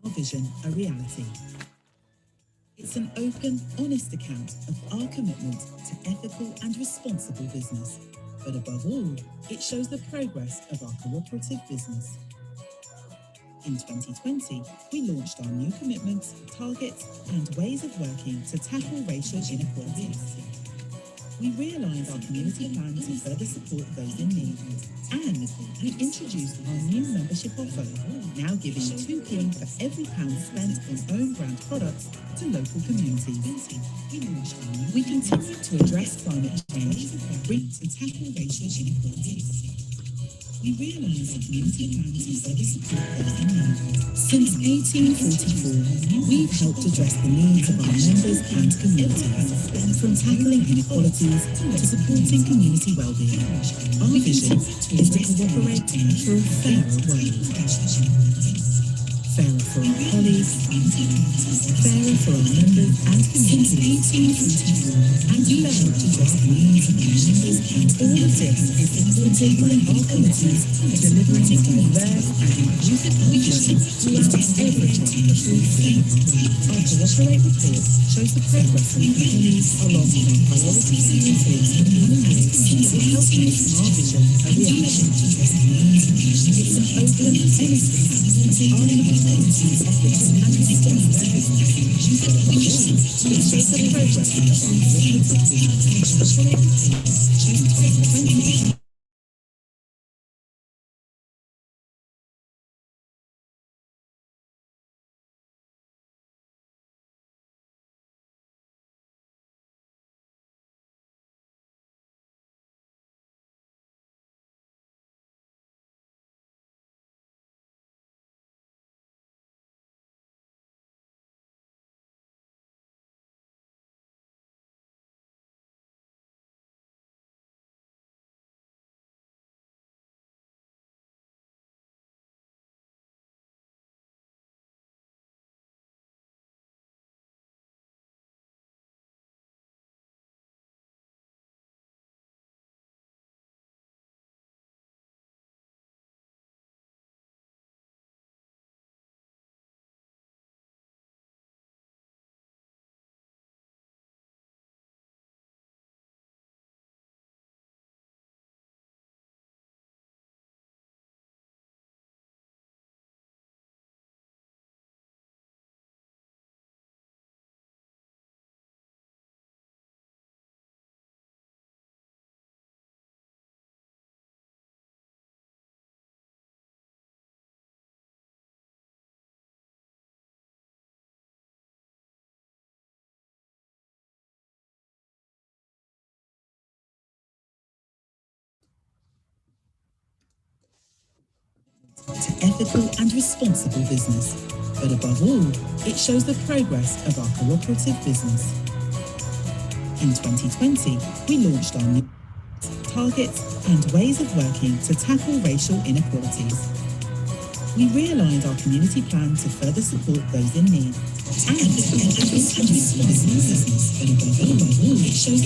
our vision a reality. It's an open, honest account of our commitment to ethical and responsible business. But above all, it shows the progress of our cooperative business. In 2020, we launched our new commitments, targets, and ways of working to tackle racial inequalities. We realised our community plan to further support those in need, and we introduced our new membership offer, now giving 2p for every pound spent on own brand products to local communities. We continue to address climate change, bring to tackle racial inequalities. We realise our community plan to further support those in need. Since 1844, we've helped address the needs of our members and communities, from tackling inequalities to supporting community well-being. Our vision is to cooperate for a fairer world. Fairer for our colleagues, fairer for our members and communities, and fairer to address the needs of our members. All of this is supported by our committees delivering a diverse and inclusive culture throughout everything that we do. Our Cooperate report shows the progress of our colleagues along with our priority communities in the years that will help make our vision a reality. It's an open, honest account of our commitment, ethics and responsibility. It shows the progress of our cooperative business. Cooperate report shows 2020. To ethical and responsible business. But above all, it shows the progress of our cooperative business. In 2020, we launched our new targets and ways of working to tackle racial inequalities. We realised our community plan to further support those in need, and responsible business. But above all, it shows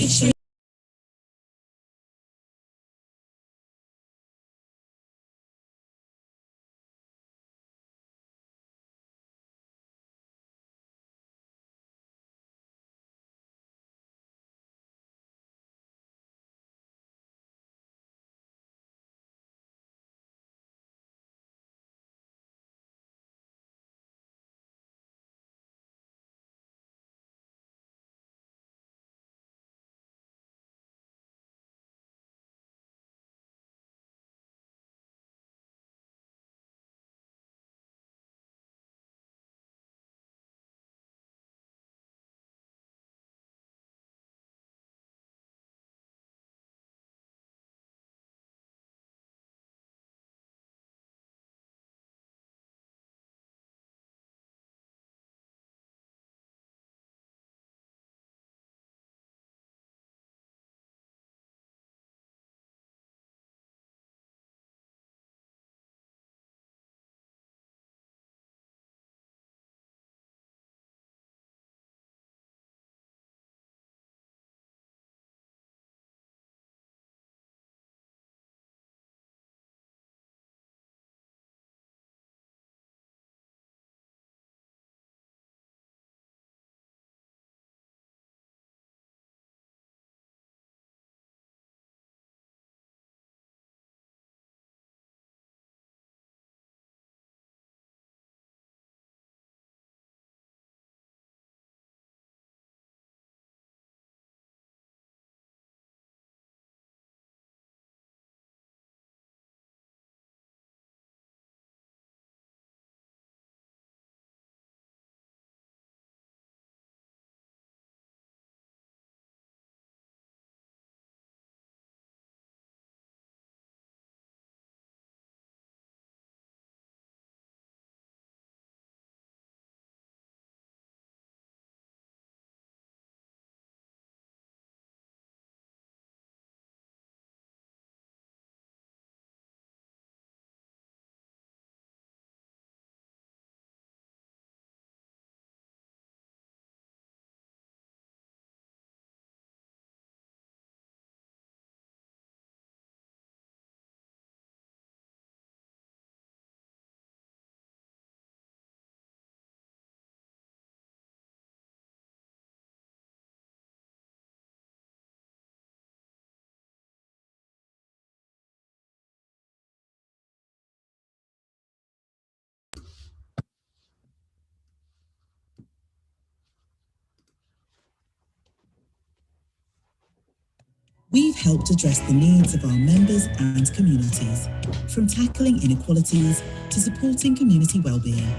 We've helped address the needs of our members and communities, from tackling inequalities to supporting community well-being.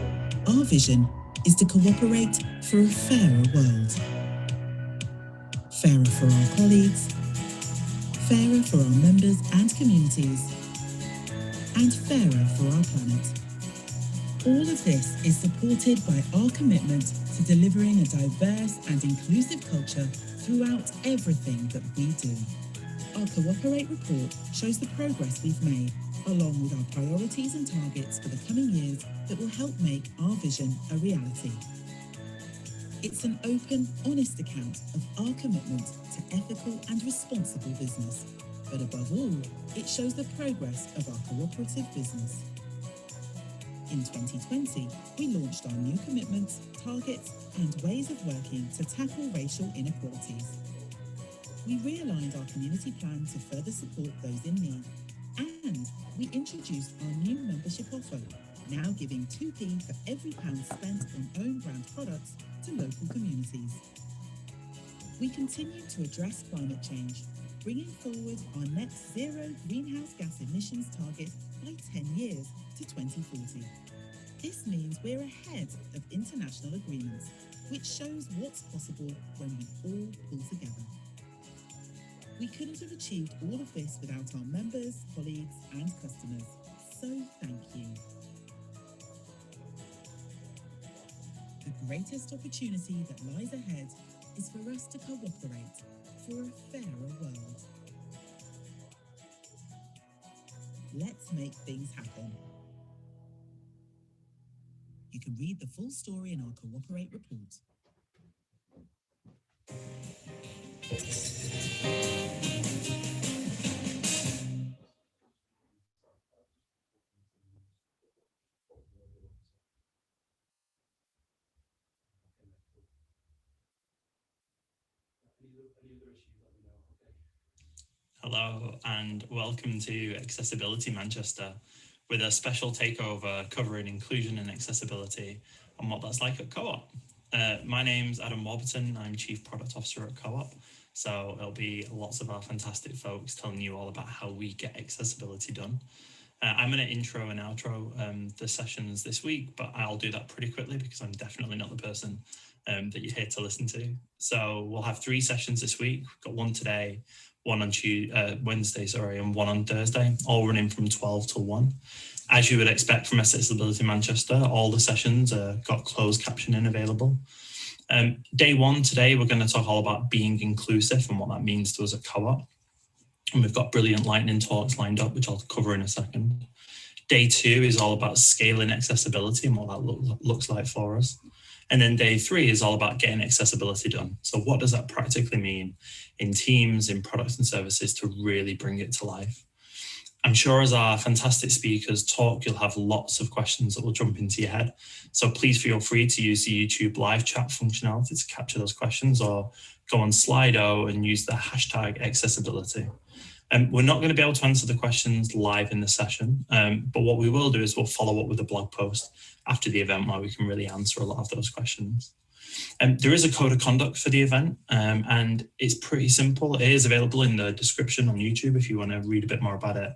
Our vision is to cooperate for a fairer world. Fairer for our colleagues, fairer for our members and communities, and fairer for our planet. All of this is supported by our commitment to delivering a diverse and inclusive culture throughout everything that we do. Our Cooperate report shows the progress we've made, along with our priorities and targets for the coming years that will help make our vision a reality. It's an open, honest account of our commitment to ethical and responsible business. But above all, it shows the progress of our cooperative business. In 2020, we launched our new commitments, targets, and ways of working to tackle racial inequalities. We realigned our community plan to further support those in need, and we introduced our new membership offer, now giving 2p for every pound spent on own brand products to local communities. We continue to address climate change, bringing forward our net zero greenhouse gas emissions target by 10 years to 2040. This means we're ahead of international agreements, which shows what's possible when we all pull together. We couldn't have achieved all of this without our members, colleagues, and customers, so thank you. The greatest opportunity that lies ahead is for us to cooperate for a fairer world. Let's make things happen. You can read the full story in our Cooperate report. Hello and welcome to Accessibility Manchester with a special takeover covering inclusion and accessibility and what that's like at Co-op. My name's Adam Warburton, I'm Chief Product Officer at Co-op, so it'll be lots of our fantastic folks telling you all about how we get accessibility done. I'm going to intro and outro the sessions this week, but I'll do that pretty quickly because I'm definitely not the person that you're here to listen to. So we'll have 3 sessions this week. We've got one today, one on Wednesday, and one on Thursday, all running from 12 to 1. As you would expect from Accessibility Manchester, all the sessions got closed captioning available. Day 1 today, we're going to talk all about being inclusive and what that means to us at Co-op. And we've got brilliant lightning talks lined up, which I'll cover in a second. Day 2 is all about scaling accessibility and what that looks like for us. And then day 3 is all about getting accessibility done. So what does that practically mean in teams, in products and services to really bring it to life? I'm sure as our fantastic speakers talk, you'll have lots of questions that will jump into your head. So please feel free to use the YouTube live chat functionality to capture those questions, or go on Slido and use the hashtag accessibility. We're not going to be able to answer the questions live in the session, but what we will do is we'll follow up with a blog post after the event where we can really answer a lot of those questions. There is a code of conduct for the event, and it's pretty simple. It is available in the description on YouTube if you want to read a bit more about it.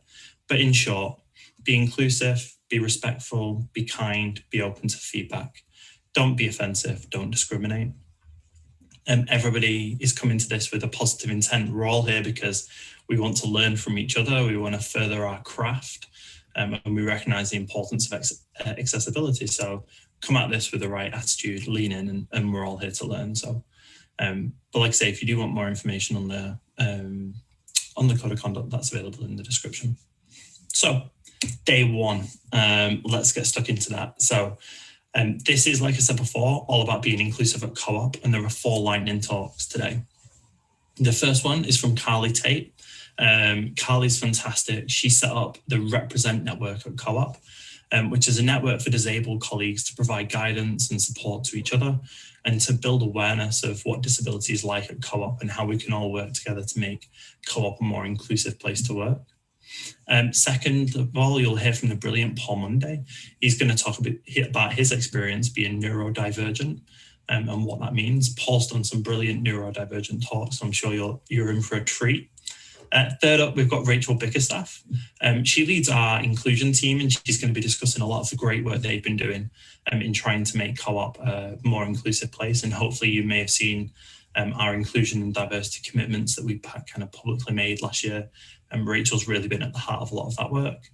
But in short, be inclusive, be respectful, be kind, be open to feedback. Don't be offensive, don't discriminate. Everybody is coming to this with a positive intent. We're all here because we want to learn from each other. We want to further our craft, and we recognize the importance of accessibility. So come at this with the right attitude, lean in, and we're all here to learn. So, but like I say, if you do want more information on the code of conduct, that's available in the description. So day 1, let's get stuck into that. So this is, like I said before, all about being inclusive at Co-op, and there are 4 lightning talks today. The first one is from Carly Tate. Carly's fantastic. She set up the Represent Network at Co-op, which is a network for disabled colleagues to provide guidance and support to each other and to build awareness of what disability is like at Co-op and how we can all work together to make Co-op a more inclusive place to work. Second of all, you'll hear from the brilliant Paul Monday. He's going to talk a bit about his experience being neurodivergent and what that means. Paul's done some brilliant neurodivergent talks, so I'm sure you're in for a treat. Third up, we've got Rachel Bickerstaff. She leads our inclusion team, and she's going to be discussing a lot of the great work they've been doing in trying to make Co-op a more inclusive place. And hopefully you may have seen our inclusion and diversity commitments that we kind of publicly made last year. And Rachel's really been at the heart of a lot of that work.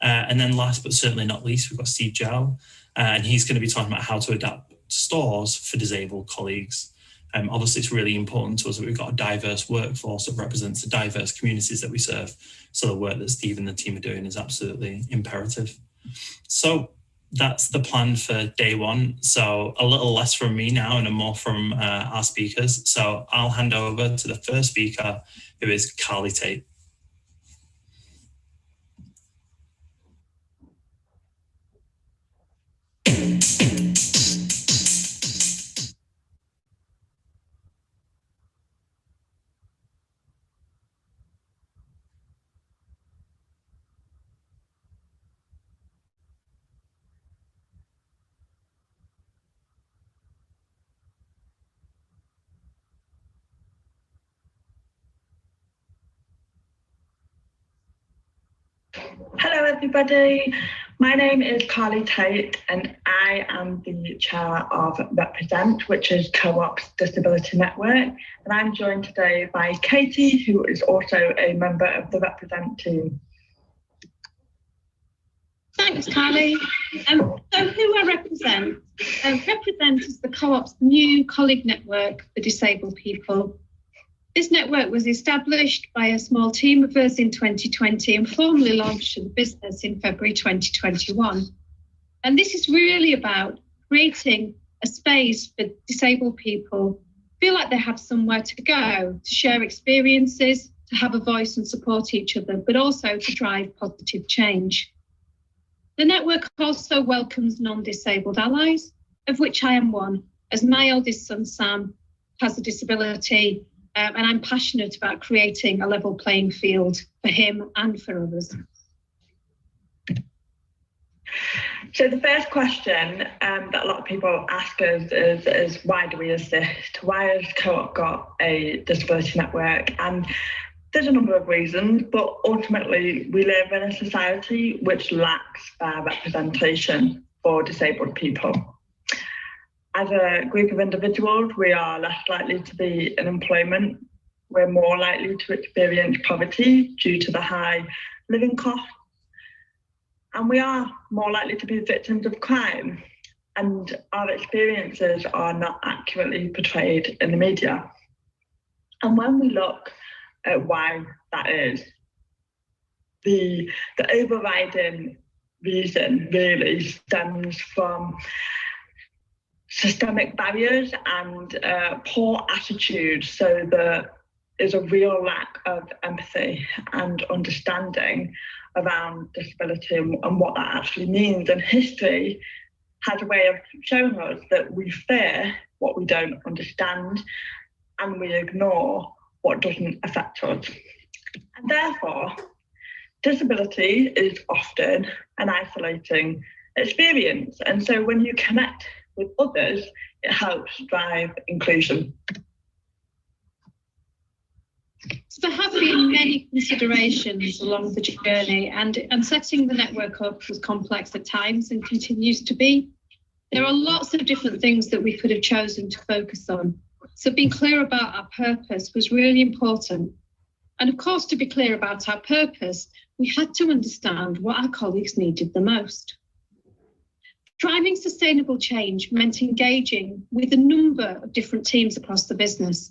And then last but certainly not least, we've got Steve Gell, and he's going to be talking about how to adapt stores for disabled colleagues. Obviously, it's really important to us that we've got a diverse workforce that represents the diverse communities that we serve. So the work that Steve and the team are doing is absolutely imperative. So that's the plan for day one. So a little less from me now and more from our speakers. So I'll hand over to the first speaker, who is Carly Tate. Hello everybody, my name is Carly Tate and I am the chair of Represent, which is Co-op's Disability Network, and I'm joined today by Katie, who is also a member of the Represent team. Thanks, Carly. So who I represent? Represent is the Co-op's new colleague network for disabled people. This network was established by a small team of us in 2020 and formally launched to the business in February 2021. And this is really about creating a space for disabled people feel like they have somewhere to go, to share experiences, to have a voice and support each other, but also to drive positive change. The network also welcomes non-disabled allies, of which I am one, as my eldest son, Sam, has a disability, and I'm passionate about creating a level playing field for him and for others. So the first question that a lot of people ask us is why do we exist? Why has Co-op got a disability network? And there's a number of reasons, but ultimately we live in a society which lacks representation for disabled people. As a group of individuals, we are less likely to be in employment. We're more likely to experience poverty due to the high living costs. And we are more likely to be victims of crime. And our experiences are not accurately portrayed in the media. And when we look at why that is, the overriding reason really stems from systemic barriers and poor attitudes. So there is a real lack of empathy and understanding around disability and what that actually means. And history has a way of showing us that we fear what we don't understand and we ignore what doesn't affect us. And therefore, disability is often an isolating experience. And so when you connect with others, it helps drive inclusion. So there have been many considerations along the journey, and setting the network up was complex at times and continues to be. There are lots of different things that we could have chosen to focus on. So being clear about our purpose was really important. And of course, to be clear about our purpose, we had to understand what our colleagues needed the most. Driving sustainable change meant engaging with a number of different teams across the business.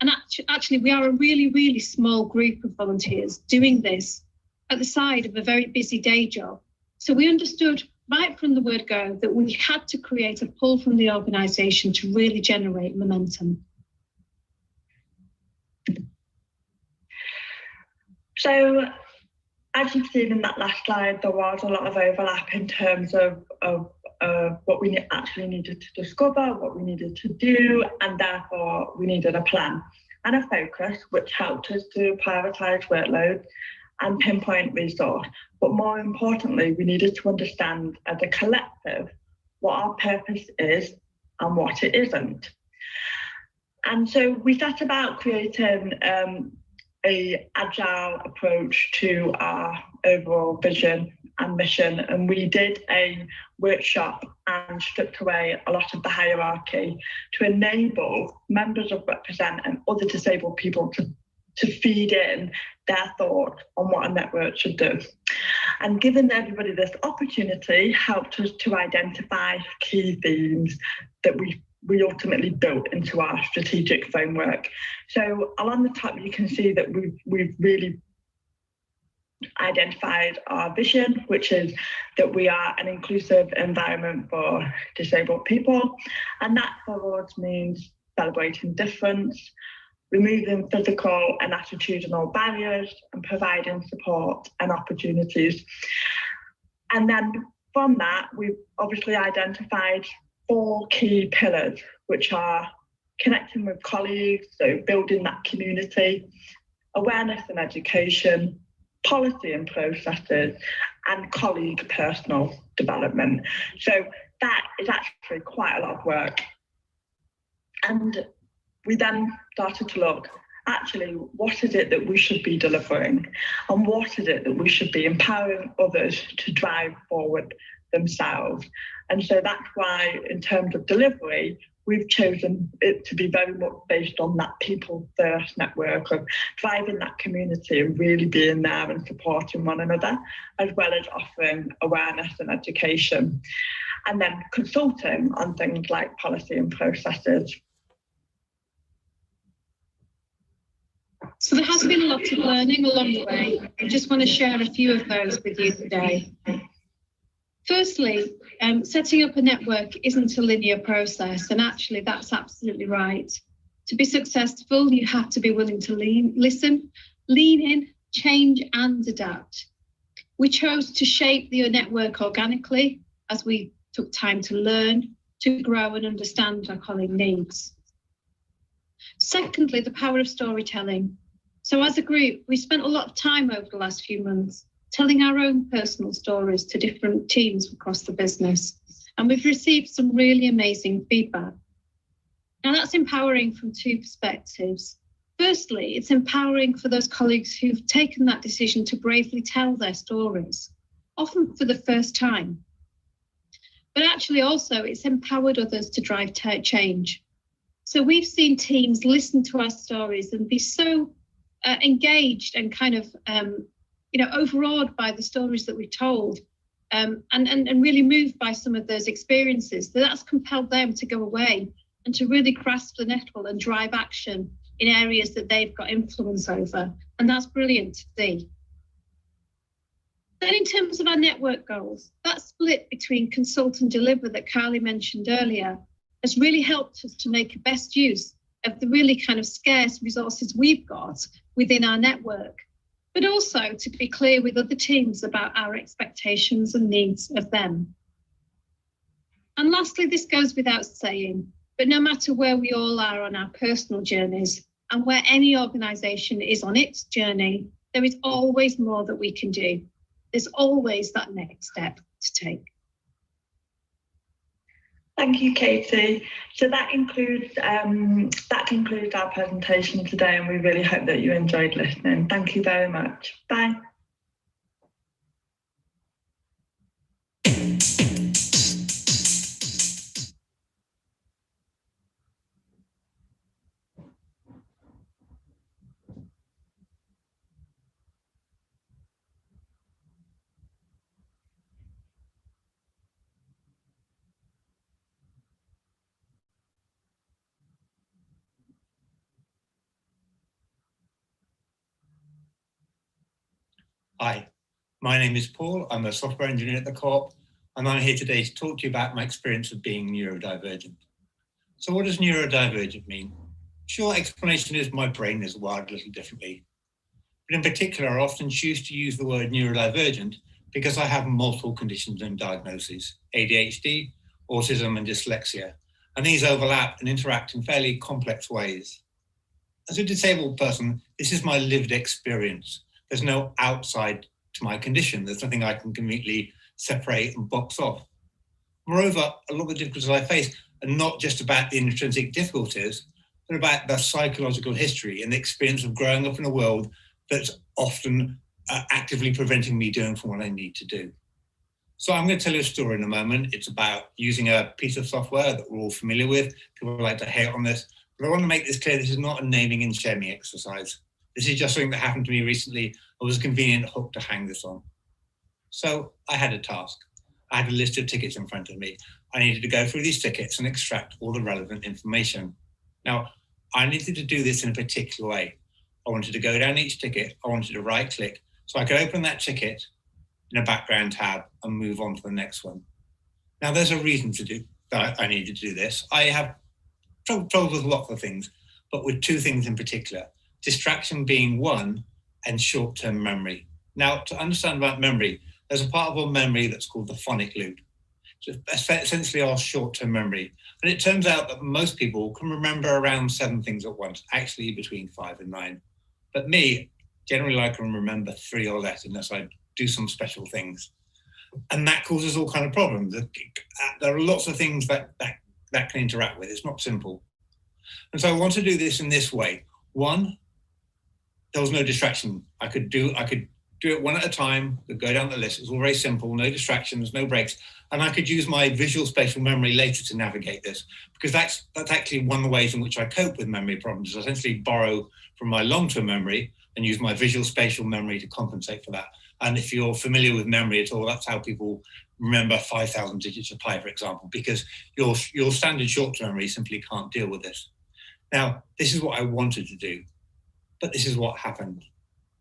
And actually, we are a really, really small group of volunteers doing this at the side of a very busy day job. So we understood right from the word go that we had to create a pull from the organisation to really generate momentum. So, as you've seen in that last slide, there was a lot of overlap in terms of what we actually needed to discover, what we needed to do, and therefore we needed a plan and a focus which helped us to prioritise workload and pinpoint resource. But more importantly, we needed to understand as a collective what our purpose is and what it isn't. And so we set about creating a a agile approach to our overall vision and mission, and we did a workshop and stripped away a lot of the hierarchy to enable members of Represent and other disabled people to feed in their thoughts on what a network should do. And giving everybody this opportunity helped us to identify key themes that we ultimately built into our strategic framework. So along the top, you can see that we've really identified our vision, which is that we are an inclusive environment for disabled people. And that for us means celebrating difference, removing physical and attitudinal barriers, and providing support and opportunities. And then from that, we've obviously identified 4 key pillars, which are connecting with colleagues, so building that community, awareness and education, policy and processes, and colleague personal development. So that is actually quite a lot of work. And we then started to look, actually, what is it that we should be delivering? And what is it that we should be empowering others to drive forward themselves? And so that's why, in terms of delivery, we've chosen it to be very much based on that people first network of driving that community and really being there and supporting one another, as well as offering awareness and education, and then consulting on things like policy and processes. So there has been a lot of learning along the way. I just want to share a few of those with you today. Firstly, setting up a network isn't a linear process, and actually that's absolutely right. To be successful, you have to be willing to listen, lean in, change and adapt. We chose to shape the network organically as we took time to learn, to grow and understand our colleague needs. Secondly, the power of storytelling. So as a group, we spent a lot of time over the last few months telling our own personal stories to different teams across the business. And we've received some really amazing feedback. Now that's empowering from 2 perspectives. Firstly, it's empowering for those colleagues who've taken that decision to bravely tell their stories, often for the first time. But actually also it's empowered others to drive change. So we've seen teams listen to our stories and be so engaged and kind of overawed by the stories that we told, and really moved by some of those experiences. That's compelled them to go away and to really grasp the nettle and drive action in areas that they've got influence over. And that's brilliant to see. Then in terms of our network goals, that split between consult and deliver that Carly mentioned earlier has really helped us to make best use of the really kind of scarce resources we've got within our network, but also to be clear with other teams about our expectations and needs of them. And lastly, this goes without saying, but no matter where we all are on our personal journeys and where any organisation is on its journey, there is always more that we can do. There's always that next step to take. Thank you, Katie. So that concludes our presentation today, and we really hope that you enjoyed listening. Thank you very much. Bye. Hi, my name is Paul. I'm a software engineer at the Co-op, and I'm here today to talk to you about my experience of being neurodivergent. So what does neurodivergent mean? Short explanation is my brain is wired a little differently. But in particular, I often choose to use the word neurodivergent because I have multiple conditions and diagnoses: ADHD, autism, and dyslexia. And these overlap and interact in fairly complex ways. As a disabled person, this is my lived experience. There's no outside to my condition. There's nothing I can conveniently separate and box off. Moreover, a lot of the difficulties I face are not just about the intrinsic difficulties, but about the psychological history and the experience of growing up in a world that's often actively preventing me doing what I need to do. So I'm going to tell you a story in a moment. It's about using a piece of software that we're all familiar with. People like to hate on this, but I want to make this clear. This is not a naming and shaming exercise. This is just something that happened to me recently. It was a convenient hook to hang this on. So I had a task. I had a list of tickets in front of me. I needed to go through these tickets and extract all the relevant information. Now, I needed to do this in a particular way. I wanted to go down each ticket. I wanted to right click so I could open that ticket in a background tab and move on to the next one. Now, there's a reason to do that. I needed to do this. I have trouble with lots of things, but with two things in particular, distraction being one and short-term memory. Now, to understand about memory, there's a part of our memory that's called the phonic loop. So it's essentially our short-term memory. And it turns out that most people can remember around 7 things at once, actually between 5 and 9. But me, generally I can remember 3 or less unless I do some special things. And that causes all kind of problems. There are lots of things that can interact with. It's not simple. And so I want to do this in this way. One, there was no distraction. I could do it one at a time, could go down the list. It was all very simple, no distractions, no breaks. And I could use my visual spatial memory later to navigate this, because that's actually one of the ways in which I cope with memory problems, is I essentially borrow from my long-term memory and use my visual spatial memory to compensate for that. And if you're familiar with memory at all, that's how people remember 5,000 digits of pi, for example, because your standard short-term memory simply can't deal with this. Now, this is what I wanted to do, but this is what happened.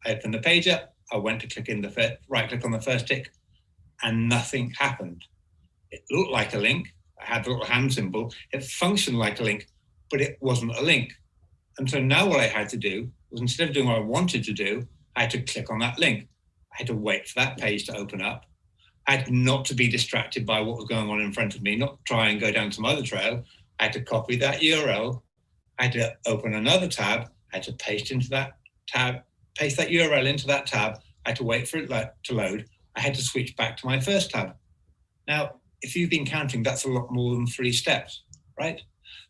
I opened the page up, I went to click in right click on the first tick, and nothing happened. It looked like a link. I had the little hand symbol. It functioned like a link, but it wasn't a link. And so now what I had to do was, instead of doing what I wanted to do, I had to click on that link. I had to wait for that page to open up. I had not to be distracted by what was going on in front of me, not try and go down some other trail. I had to copy that URL. I had to open another tab. I had to paste into that tab, paste that URL into that tab. I had to wait for it to load. I had to switch back to my first tab. Now, if you've been counting, that's a lot more than 3 steps, right?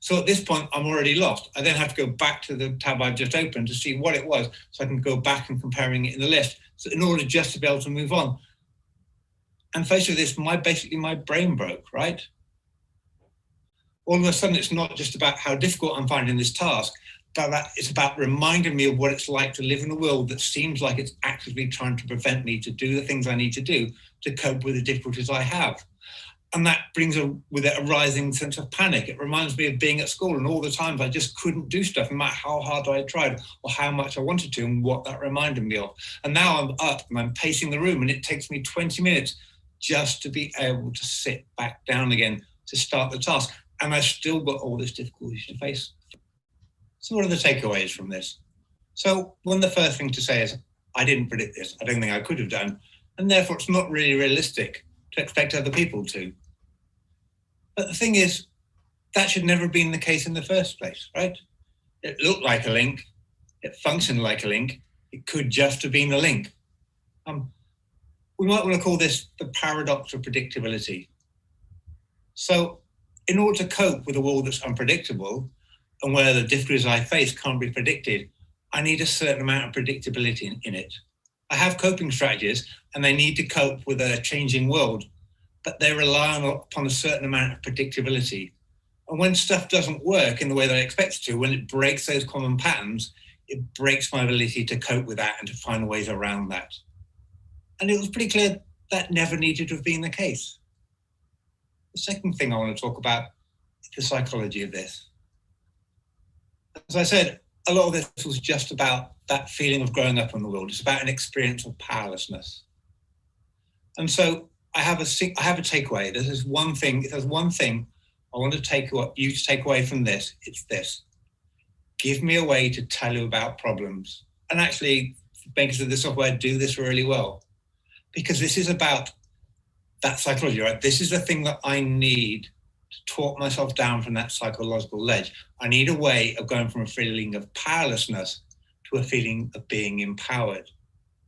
So at this point, I'm already lost. I then have to go back to the tab I've just opened to see what it was, so I can go back and comparing it in the list, so in order just to be able to move on. And faced with this, basically my brain broke, right? All of a sudden, it's not just about how difficult I'm finding this task, but it's about reminding me of what it's like to live in a world that seems like it's actively trying to prevent me to do the things I need to do to cope with the difficulties I have. And that brings with it a rising sense of panic. It reminds me of being at school and all the times I just couldn't do stuff, no matter how hard I tried or how much I wanted to, and what that reminded me of. And now I'm up and I'm pacing the room, and it takes me 20 minutes just to be able to sit back down again to start the task. And I've still got all this difficulty to face. So what are the takeaways from this? So one of the first things to say is, I didn't predict this. I don't think I could have done. And therefore, it's not really realistic to expect other people to. But the thing is, that should never have been the case in the first place, right? It looked like a link. It functioned like a link. It could just have been a link. We might want to call this the paradox of predictability. So in order to cope with a world that's unpredictable and where the difficulties I face can't be predicted, I need a certain amount of predictability in it. I have coping strategies, and they need to cope with a changing world, but they rely upon a certain amount of predictability. And when stuff doesn't work in the way that I expect it to, when it breaks those common patterns, it breaks my ability to cope with that and to find ways around that. And it was pretty clear that never needed to have been the case. The second thing I want to talk about is the psychology of this. As I said, a lot of this was just about that feeling of growing up in the world. It's about an experience of powerlessness. And so I have a takeaway. There's one thing. If there's one thing I want you to take away from this, it's this. Give me a way to tell you about problems. And actually, makers of the software do this really well, because this is about that psychology, right? This is the thing that I need to talk myself down from that psychological ledge. I need a way of going from a feeling of powerlessness to a feeling of being empowered.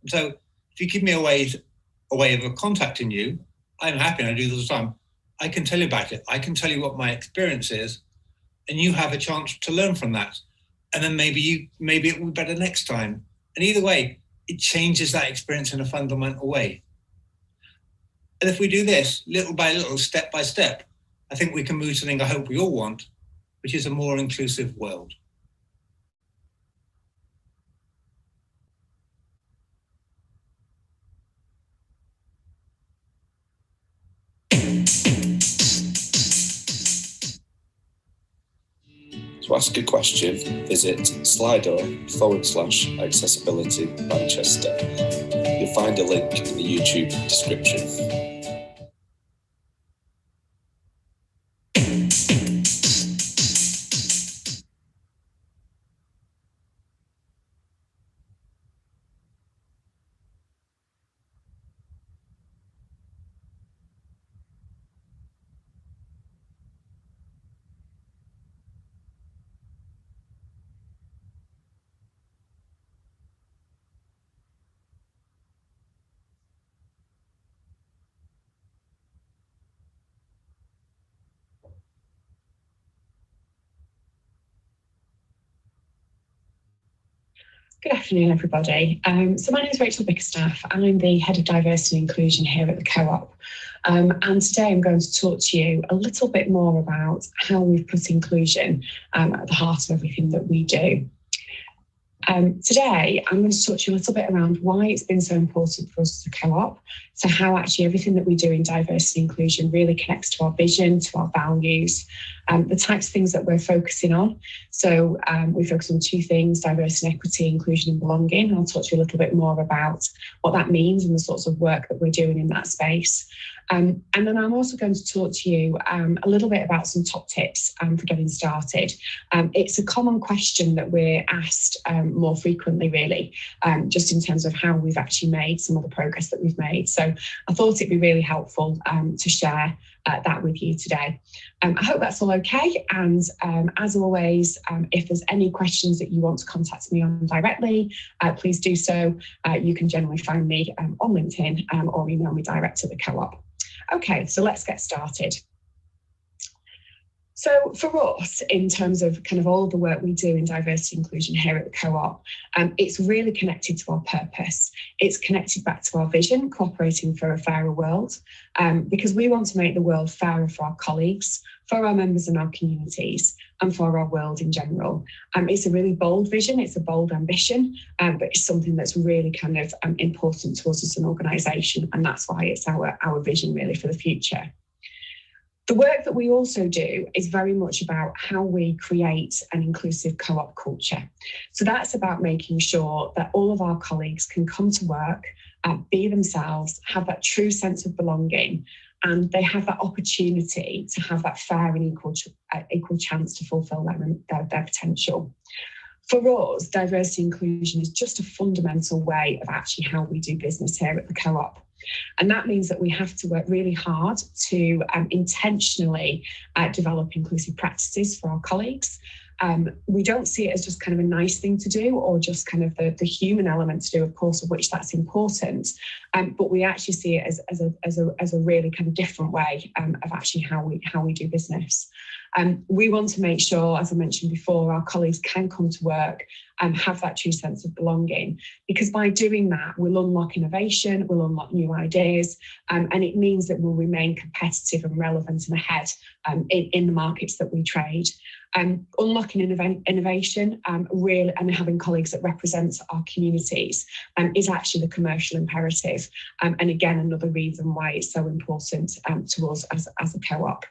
And so if you give me a way of contacting you, I'm happy, and I do this all the time. I can tell you about it. I can tell you what my experience is, and you have a chance to learn from that. And then maybe it will be better next time. And either way, it changes that experience in a fundamental way. And if we do this little by little, step by step, I think we can move to something I hope we all want, which is a more inclusive world. To ask a question, visit Slido/accessibility Manchester. You'll find a link in the YouTube description. Good afternoon, everybody. So my name is Rachel Bickerstaff. I'm the Head of Diversity and Inclusion here at the Co-op. And today I'm going to talk to you a little bit more about how we've put inclusion at the heart of everything that we do. Today, I'm going to talk to you a little bit around why it's been so important for us as a co-op, so how actually everything that we do in diversity and inclusion really connects to our vision, to our values, the types of things that we're focusing on. So we focus on two things: diversity and equity, inclusion and belonging. I'll talk to you a little bit more about what that means and the sorts of work that we're doing in that space. And then I'm also going to talk to you a little bit about some top tips for getting started. It's a common question that we're asked more frequently, really, just in terms of how we've actually made some of the progress that we've made. So I thought it'd be really helpful to share that with you today. I hope that's all okay. And as always, if there's any questions that you want to contact me on directly, please do so. You can generally find me on LinkedIn or email me direct to the Co-op. Okay, so let's get started. So for us, in terms of kind of all the work we do in diversity and inclusion here at the Co-op, it's really connected to our purpose. It's connected back to our vision, cooperating for a fairer world, because we want to make the world fairer for our colleagues, for our members and our communities, and for our world in general. It's a really bold vision, it's a bold ambition, but it's something that's really kind of important to us as an organisation, and that's why it's our vision really for the future. The work that we also do is very much about how we create an inclusive co-op culture. So that's about making sure that all of our colleagues can come to work, be themselves, have that true sense of belonging, and they have that opportunity to have that fair and equal chance to fulfil their potential. For us, diversity and inclusion is just a fundamental way of actually how we do business here at the Co-op. And that means that we have to work really hard to intentionally develop inclusive practices for our colleagues. We don't see it as just kind of a nice thing to do or just kind of the human element to do, of course, of which that's important. But we actually see it as a really kind of different way of actually how we do business. We want to make sure, as I mentioned before, our colleagues can come to work and have that true sense of belonging, because by doing that, we'll unlock innovation, we'll unlock new ideas, and it means that we'll remain competitive and relevant and ahead in the markets that we trade. Unlocking innovation really, and having colleagues that represent our communities is actually the commercial imperative, and again, another reason why it's so important to us as a co-op.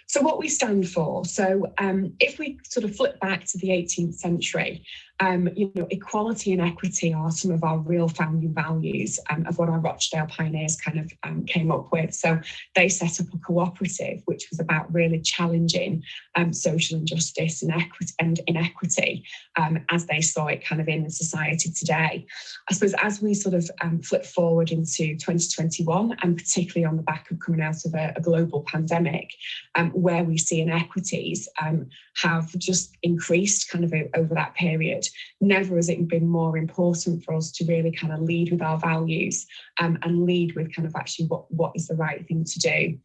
So what we stand for, so if we sort of flip back to the 18th century, equality and equity are some of our real founding values of what our Rochdale pioneers kind of came up with. So they set up a cooperative, which was about really challenging social injustice and inequity as they saw it kind of in society today. I suppose as we sort of flip forward into 2021, and particularly on the back of coming out of a global pandemic, where we see inequities have just increased kind of over that period. Never has it been more important for us to really kind of lead with our values and lead with kind of actually what is the right thing to do.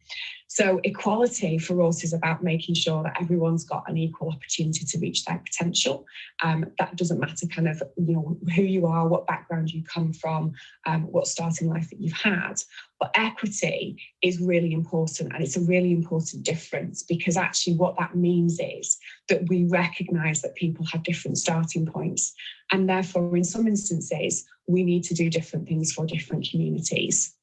So equality for us is about making sure that everyone's got an equal opportunity to reach their potential. That doesn't matter kind of, you know, who you are, what background you come from, what starting life that you've had. But equity is really important, and it's a really important difference, because actually what that means is that we recognise that people have different starting points, and therefore in some instances we need to do different things for different communities.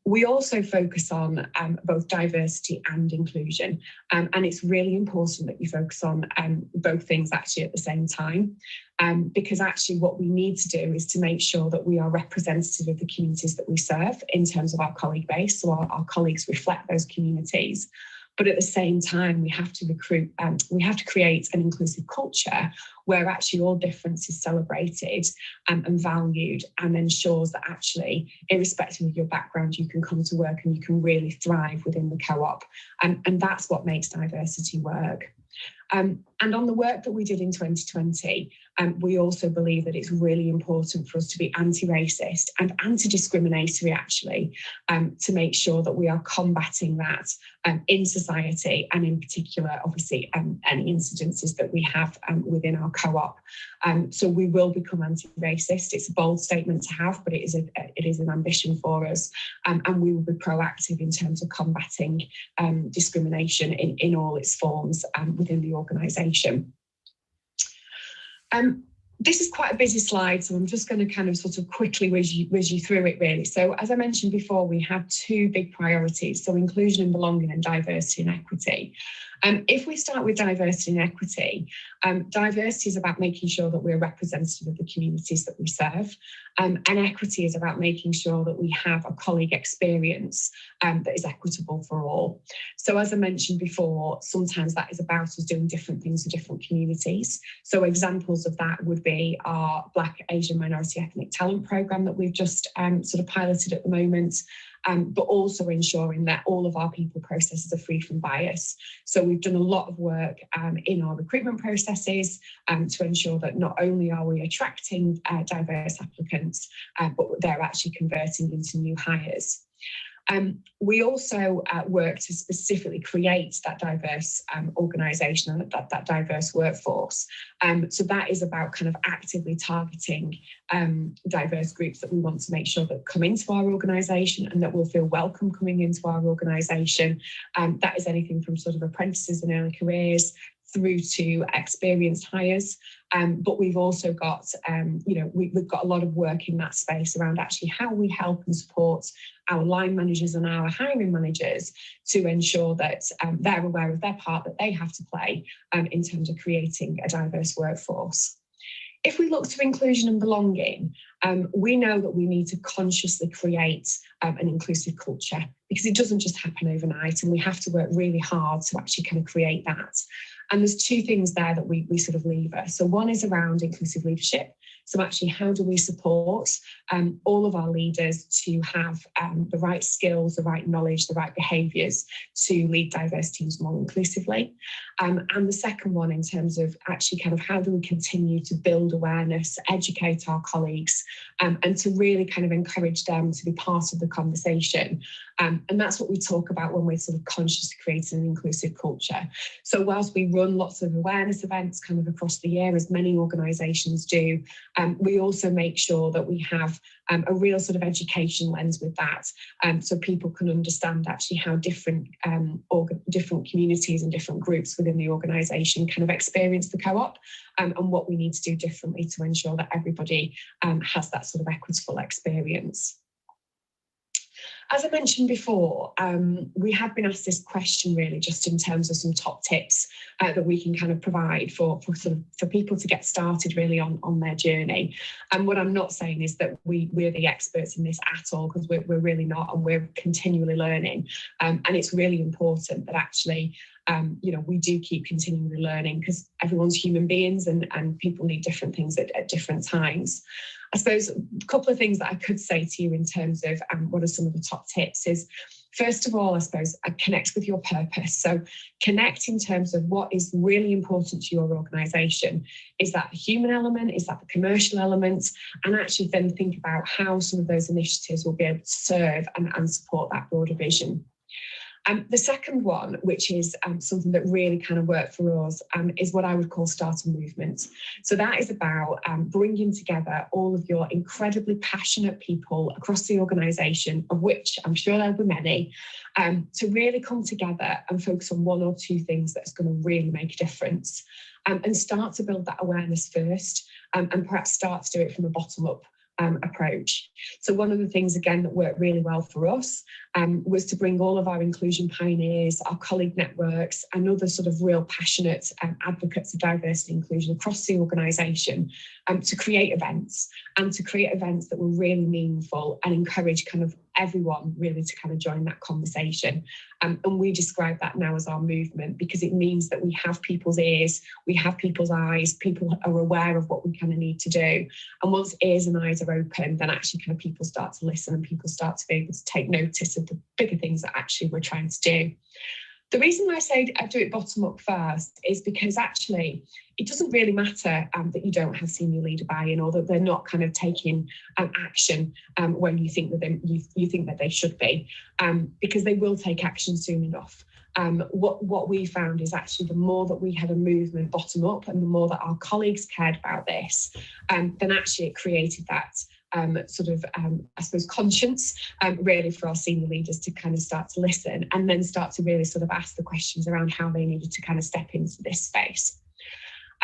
We also focus on both diversity and inclusion, and it's really important that you focus on both things actually at the same time, because actually what we need to do is to make sure that we are representative of the communities that we serve in terms of our colleague base, so our colleagues reflect those communities. But at the same time, we have to create an inclusive culture where actually all difference is celebrated and valued, and ensures that actually, irrespective of your background, you can come to work and you can really thrive within the co-op. And that's what makes diversity work. And on the work that we did in 2020, we also believe that it's really important for us to be anti-racist and anti-discriminatory, actually, to make sure that we are combating that in society, and in particular, obviously, any incidences that we have within our co-op. So we will become anti-racist. It's a bold statement to have, but it is an ambition for us, and we will be proactive in terms of combating discrimination in all its forms within the organisation. This is quite a busy slide, so I'm just going to kind of sort of quickly whiz you through it, really. So as I mentioned before, we have two big priorities, so inclusion and belonging, and diversity and equity. If we start with diversity and equity, diversity is about making sure that we're representative of the communities that we serve, and equity is about making sure that we have a colleague experience that is equitable for all. So as I mentioned before, sometimes that is about us doing different things for different communities. So examples of that would be our Black, Asian, Minority Ethnic Talent Programme that we've just sort of piloted at the moment. But also ensuring that all of our people processes are free from bias. So we've done a lot of work in our recruitment processes to ensure that not only are we attracting diverse applicants, but they're actually converting into new hires. We also work to specifically create that diverse organisation and that diverse workforce. So that is about kind of actively targeting diverse groups that we want to make sure that come into our organisation and that will feel welcome coming into our organisation. That is anything from sort of apprentices in early careers through to experienced hires. But we've also got, we've got a lot of work in that space around actually how we help and support our line managers and our hiring managers to ensure that they're aware of their part that they have to play in terms of creating a diverse workforce. If we look to inclusion and belonging, we know that we need to consciously create an inclusive culture, because it doesn't just happen overnight, and we have to work really hard to actually kind of create that. And there's two things there that we sort of lever. So one is around inclusive leadership. So actually, how do we support all of our leaders to have the right skills, the right knowledge, the right behaviours to lead diverse teams more inclusively? And the second one, in terms of actually kind of how do we continue to build awareness, educate our colleagues, and to really kind of encourage them to be part of the conversation. And that's what we talk about when we're sort of consciously creating an inclusive culture. So whilst we run lots of awareness events kind of across the year, as many organisations do, we also make sure that we have a real sort of education lens with that, so people can understand actually how different communities and different groups within the organisation kind of experience the co-op, and what we need to do differently to ensure that everybody has that sort of equitable experience. As I mentioned before, we have been asked this question really just in terms of some top tips that we can kind of provide for people to get started really on their journey. And what I'm not saying is that we're the experts in this at all, because we're really not, and we're continually learning. And it's really important that actually we do keep continually learning, because everyone's human beings and people need different things at different times. I suppose a couple of things that I could say to you in terms of what are some of the top tips is, First of all, I suppose, connect with your purpose. So connect in terms of what is really important to your organisation. Is that the human element? Is that the commercial element? And actually then think about how some of those initiatives will be able to serve and support that broader vision. The second one, which is something that really kind of worked for us, is what I would call start a movement. So that is about bringing together all of your incredibly passionate people across the organisation, of which I'm sure there'll be many, to really come together and focus on one or two things that's going to really make a difference, and start to build that awareness first, and perhaps start to do it from a bottom up approach. So one of the things, again, that worked really well for us was to bring all of our inclusion pioneers, our colleague networks, and other sort of real passionate advocates of diversity and inclusion across the organisation to create events, and to create events that were really meaningful and encourage kind of everyone really to kind of join that conversation. And we describe that now as our movement, because it means that we have people's ears, we have people's eyes, people are aware of what we kind of need to do. And once ears and eyes are open, then actually kind of people start to listen, and people start to be able to take notice of the bigger things that actually we're trying to do. The reason I say I do it bottom up first is because actually it doesn't really matter that you don't have senior leader buy-in, or that they're not kind of taking action when you think that you think that they should be, because they will take action soon enough. What we found is actually the more that we had a movement bottom up, and the more that our colleagues cared about this, then actually it created that sort of, I suppose, conscience really for our senior leaders to kind of start to listen, and then start to really sort of ask the questions around how they needed to kind of step into this space.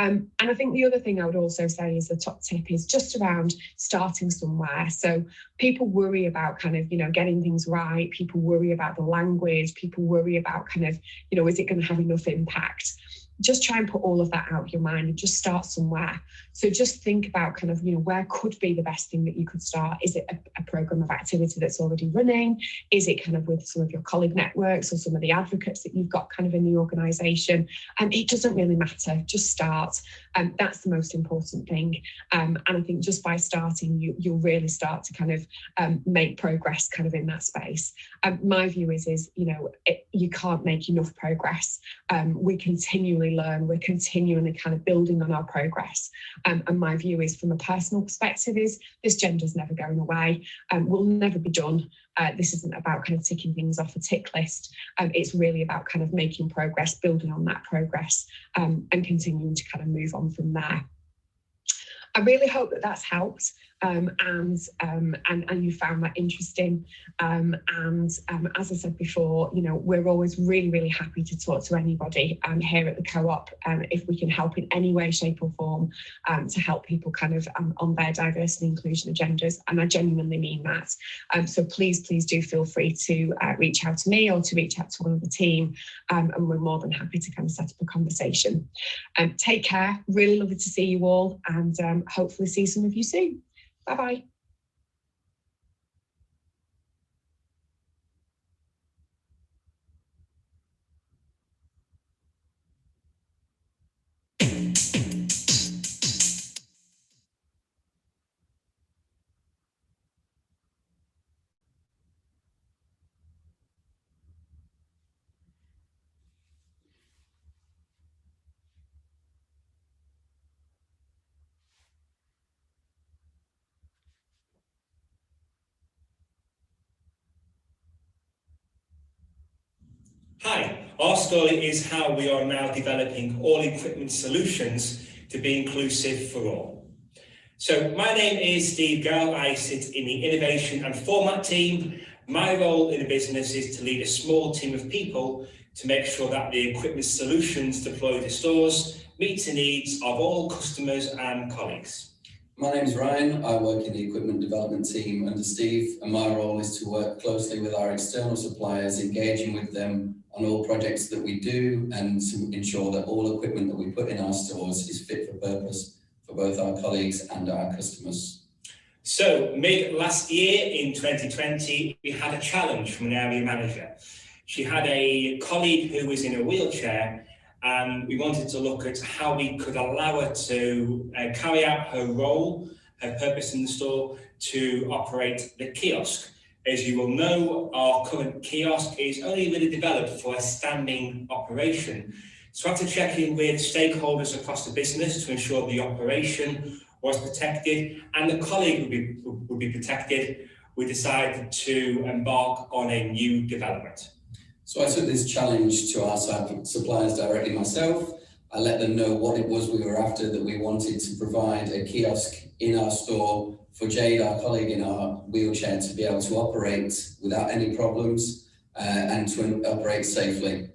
And I think the other thing I would also say is the top tip is just around starting somewhere. So people worry about kind of, getting things right. People worry about the language. People worry about kind of, is it going to have enough impact? Just try and put all of that out of your mind and just start somewhere. So just think about kind of, where could be the best thing that you could start? Is it a program of activity that's already running? Is it kind of with some of your colleague networks or some of the advocates that you've got kind of in the organisation? It doesn't really matter, just start. That's the most important thing. And I think just by starting, you'll really start to kind of make progress kind of in that space. My view is you can't make enough progress. We continually learn, we're continually kind of building on our progress. And my view is, from a personal perspective, is this gender's never going away. We'll never be done. This isn't about kind of ticking things off a tick list. It's really about kind of making progress, building on that progress, and continuing to kind of move on from there. I really hope that that's helped, and you found that interesting. As I said before, we're always really, really happy to talk to anybody here at the Co-op, if we can help in any way, shape or form, to help people kind of on their diversity and inclusion agendas. And I genuinely mean that. So please do feel free to reach out to me or to reach out to one of the team, and we're more than happy to kind of set up a conversation. Take care. Really lovely to see you all, and hopefully see some of you soon. Bye-bye. Hi, our story is how we are now developing all equipment solutions to be inclusive for all. So my name is Steve Gall. I sit in the innovation and format team. My role in the business is to lead a small team of people to make sure that the equipment solutions deployed to stores meet the needs of all customers and colleagues. My name is Ryan. I work in the equipment development team under Steve, and my role is to work closely with our external suppliers, engaging with them on all projects that we do, and to ensure that all equipment that we put in our stores is fit for purpose for both our colleagues and our customers. So mid last year in 2020, we had a challenge from an area manager. She had a colleague who was in a wheelchair, and we wanted to look at how we could allow her to carry out her role, her purpose in the store, to operate the kiosk. As you will know, our current kiosk is only really developed for a standing operation. So after checking with stakeholders across the business to ensure the operation was protected and the colleague would be protected, we decided to embark on a new development. So I took this challenge to our suppliers directly myself. I let them know what it was we were after, that we wanted to provide a kiosk in our store for Jade, our colleague in our wheelchair, to be able to operate without any problems and to operate safely.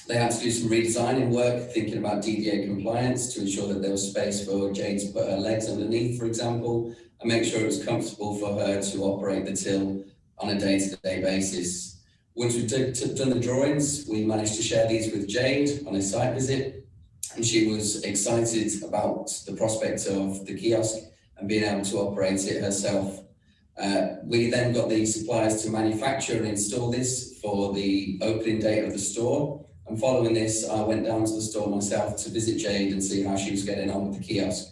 They had to do some redesigning work, thinking about DDA compliance to ensure that there was space for Jade to put her legs underneath, for example, and make sure it was comfortable for her to operate the till on a day-to-day basis. Once we've done the drawings, we managed to share these with Jade on a site visit, and she was excited about the prospect of the kiosk and being able to operate it herself. We then got the suppliers to manufacture and install this for the opening date of the store. And following this, I went down to the store myself to visit Jade and see how she was getting on with the kiosk.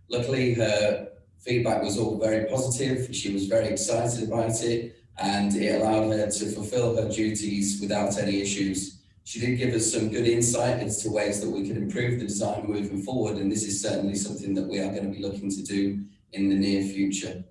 Luckily, her feedback was all very positive. She was very excited about it, and it allowed her to fulfill her duties without any issues. She did give us some good insight as to ways that we could improve the design moving forward, and this is certainly something that we are going to be looking to do in the near future.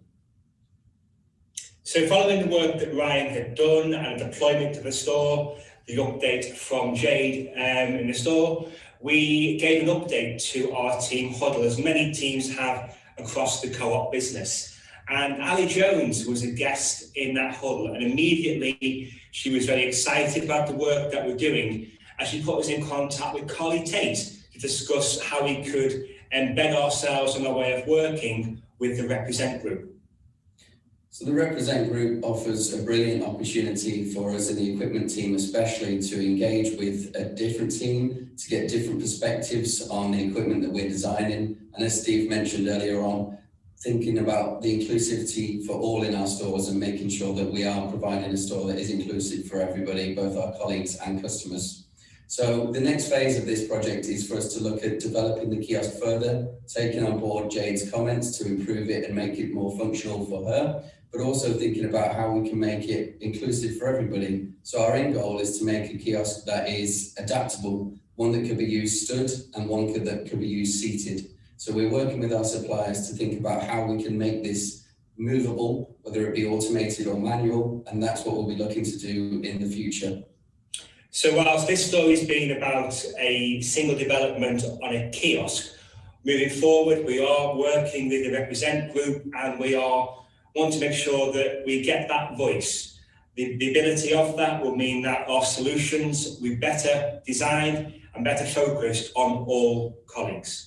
So following the work that Ryan had done and deployment to the store, the update from Jade in the store, we gave an update to our team huddle, as many teams have across the co-op business. And Ali Jones was a guest in that huddle, and immediately she was very excited about the work that we're doing, and she put us in contact with Collie Tate to discuss how we could embed ourselves in our way of working with the Represent group. So the Represent group offers a brilliant opportunity for us in the equipment team, especially to engage with a different team, to get different perspectives on the equipment that we're designing. And as Steve mentioned earlier on, thinking about the inclusivity for all in our stores and making sure that we are providing a store that is inclusive for everybody, both our colleagues and customers. So the next phase of this project is for us to look at developing the kiosk further, taking on board Jade's comments to improve it and make it more functional for her, but also thinking about how we can make it inclusive for everybody. So our end goal is to make a kiosk that is adaptable, one that could be used stood and one that could be used seated. So we're working with our suppliers to think about how we can make this movable, whether it be automated or manual, and that's what we'll be looking to do in the future. So whilst this story's been about a single development on a kiosk, moving forward, we are working with the Represent group, and we want to make sure that we get that voice. The ability of that will mean that our solutions will be better designed and better focused on all colleagues.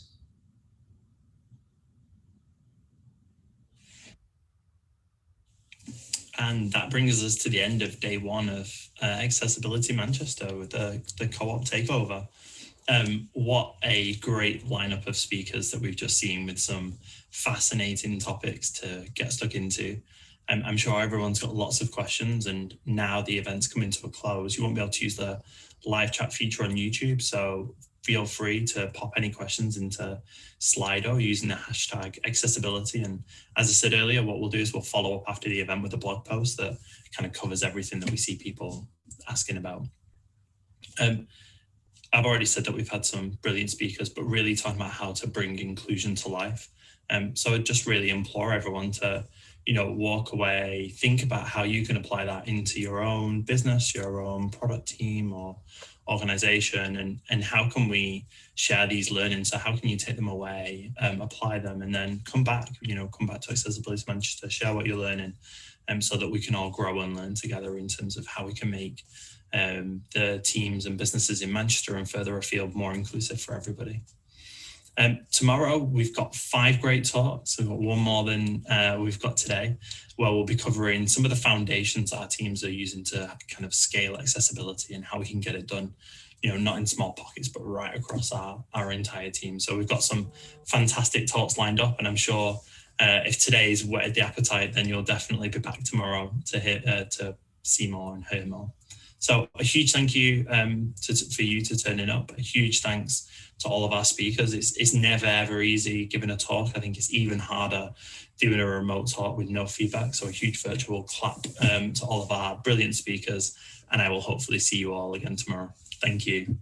And that brings us to the end of day one of Accessibility Manchester with the co-op takeover. What a great lineup of speakers that we've just seen, with some fascinating topics to get stuck into. I'm sure everyone's got lots of questions, and now the event's coming to a close. You won't be able to use the live chat feature on YouTube, so feel free to pop any questions into Slido using the hashtag accessibility. And as I said earlier, what we'll do is we'll follow up after the event with a blog post that kind of covers everything that we see people asking about. I've already said that we've had some brilliant speakers, but really talking about how to bring inclusion to life. So I just really implore everyone to, walk away, think about how you can apply that into your own business, your own product team or organization, and how can we share these learnings? So how can you take them away, apply them, and then come back to Accessibility Manchester, share what you're learning, so that we can all grow and learn together in terms of how we can make the teams and businesses in Manchester and further afield more inclusive for everybody. Tomorrow, we've got 5 great talks. We've got one more than we've got today, where we'll be covering some of the foundations our teams are using to kind of scale accessibility and how we can get it done, not in small pockets, but right across our entire team. So we've got some fantastic talks lined up, and I'm sure if today's whetted the appetite, then you'll definitely be back tomorrow to see more and hear more. So a huge thank you for you to turning up. A huge thanks to all of our speakers. It's never ever easy giving a talk. I think it's even harder doing a remote talk with no feedback. So a huge virtual clap to all of our brilliant speakers, and I will hopefully see you all again tomorrow. Thank you.